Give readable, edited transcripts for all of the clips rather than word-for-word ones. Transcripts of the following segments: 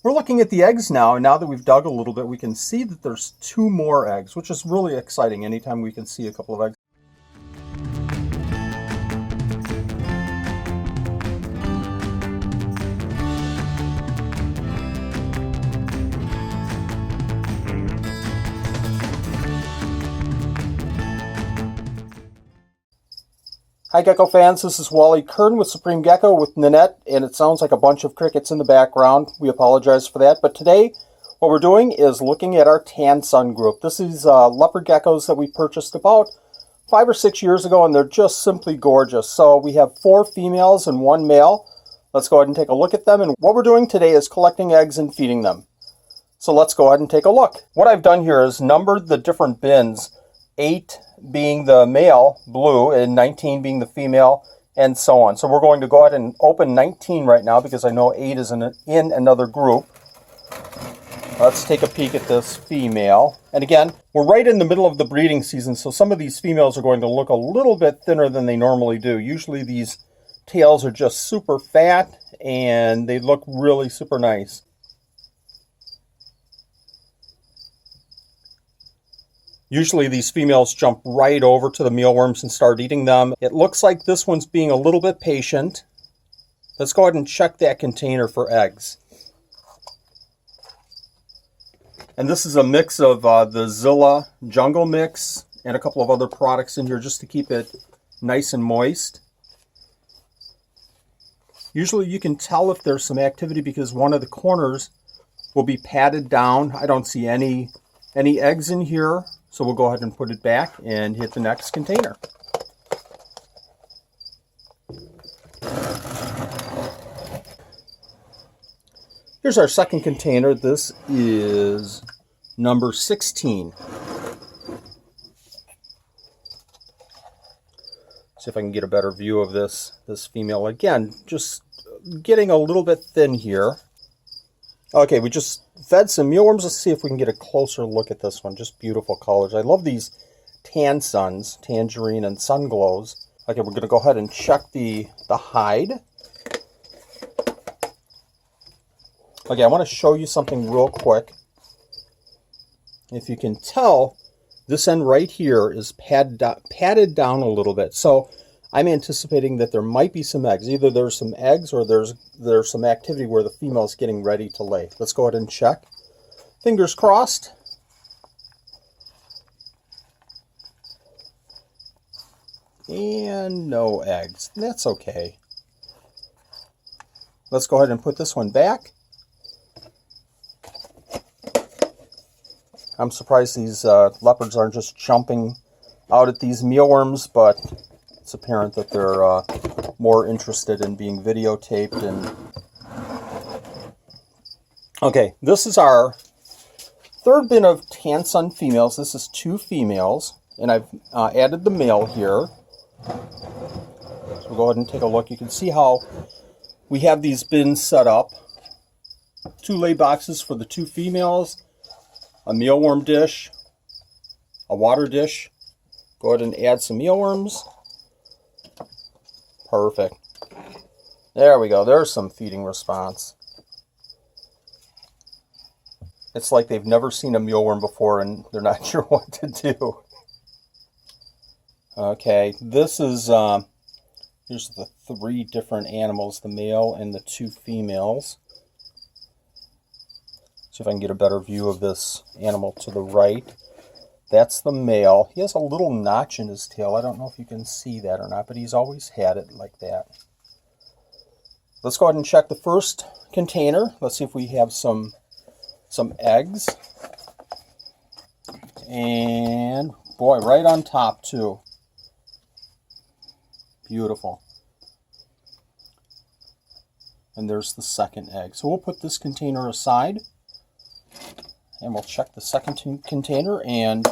We're looking at the eggs now, and now that we've dug a little bit, we can see that there's 2 more eggs, which is really exciting anytime we can see a couple of eggs. Hi Gecko fans, this is Wally Kern with Supreme Gecko with Nanette, and it sounds like a bunch of crickets in the background. We apologize for that, but today what we're doing is looking at our Tansun group. This is leopard geckos that we purchased about 5 or 6 years ago, and they're just simply gorgeous. So we have 4 females and 1 male. Let's go ahead and take a look at them, and what we're doing today is collecting eggs and feeding them. So let's go ahead and take a look. What I've done here is numbered the different bins, 8 being the male, blue, and 19 being the female, and so on. So we're going to go ahead and open 19 right now because I know 8 is in another group. Let's take a peek at this female. And again, we're right in the middle of the breeding season, so some of these females are going to look a little bit thinner than they normally do. Usually these tails are just super fat, and they look really super nice. Usually these females jump right over to the mealworms and start eating them. It looks like this one's being a little bit patient. Let's go ahead and check that container for eggs. And this is a mix of the Zilla Jungle Mix and a couple of other products in here just to keep it nice and moist. Usually you can tell if there's some activity because one of the corners will be patted down. I don't see any eggs in here. So we'll go ahead and put it back and hit the next container. Here's our second container. This is number 16. See if I can get a better view of this female. Again, just getting a little bit thin here. Okay, we just fed some mealworms. Let's see if we can get a closer look at this one. Just beautiful colors. I love these Tansuns, tangerine and sun glows. Okay, we're going to go ahead and check the hide. Okay, I want to show you something real quick. If you can tell, this end right here is padded down a little bit. So I'm anticipating that there might be some eggs. Either there's some eggs or there's some activity where the female's getting ready to lay. Let's go ahead and check. Fingers crossed. And no eggs. That's okay. Let's go ahead and put this one back. I'm surprised these leopards aren't just jumping out at these mealworms, but it's apparent that they're more interested in being videotaped. Okay, this is our third bin of Tansun females. This is 2 females, and I've added the male here. So we'll go ahead and take a look. You can see how we have these bins set up. 2 lay boxes for the 2 females, a mealworm dish, a water dish. Go ahead and add some mealworms. Perfect. There we go. There's some feeding response. It's like they've never seen a mealworm before and they're not sure what to do. Okay, this is, here's the 3 different animals, the male and the 2 females. See if I can get a better view of this animal to the right. That's the male. He has a little notch in his tail. I don't know if you can see that or not, but he's always had it like that. Let's go ahead and check the first container. Let's see if we have some eggs. And boy, right on top too. Beautiful. And there's the second egg. So we'll put this container aside. And we'll check the second container, and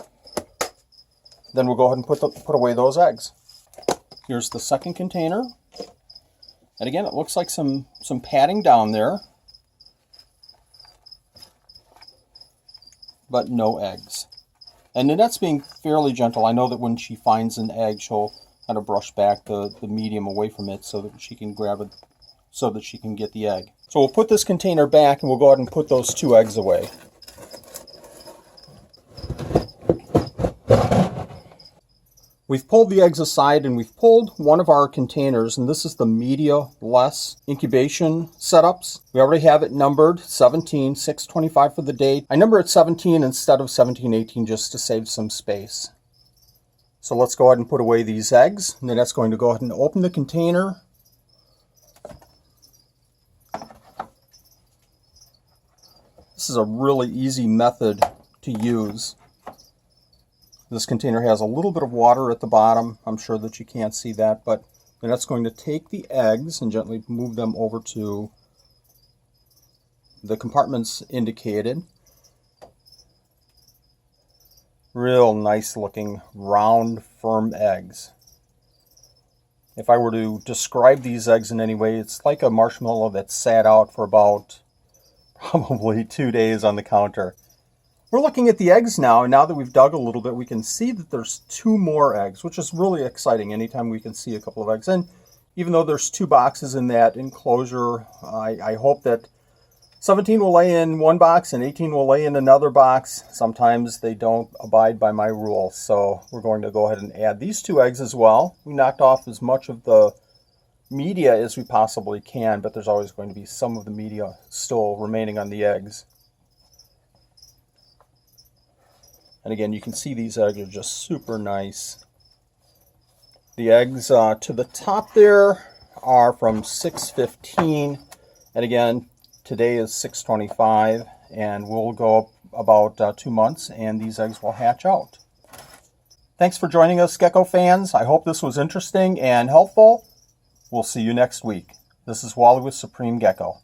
then we'll go ahead and put away those eggs. Here's the second container. And again, it looks like some padding down there, but no eggs. And Nanette's being fairly gentle. I know that when she finds an egg, she'll kind of brush back the medium away from it so that she can grab so that she can get the egg. So we'll put this container back and we'll go ahead and put those 2 eggs away. We've pulled the eggs aside and we've pulled one of our containers, and this is the media-less incubation setups. We already have it numbered 17, 625 for the date. I number it 17 instead of 1718 just to save some space. So let's go ahead and put away these eggs. And then that's going to go ahead and open the container. This is a really easy method to use. This container has a little bit of water at the bottom. I'm sure that you can't see that, but then that's going to take the eggs and gently move them over to the compartments indicated. Real nice looking round, firm eggs. If I were to describe these eggs in any way, it's like a marshmallow that sat out for about probably 2 days on the counter. We're looking at the eggs now, and now that we've dug a little bit, we can see that there's 2 more eggs, which is really exciting anytime we can see a couple of eggs. And even though there's 2 boxes in that enclosure, I hope that 17 will lay in one box and 18 will lay in another box. Sometimes they don't abide by my rules, so we're going to go ahead and add these 2 eggs as well. We knocked off as much of the media as we possibly can, but there's always going to be some of the media still remaining on the eggs. And again, you can see these eggs are just super nice. The eggs to the top there are from 615, and again, today is 625, and we'll go about 2 months, and these eggs will hatch out. Thanks for joining us, Gecko fans. I hope this was interesting and helpful. We'll see you next week. This is Wally with Supreme Gecko.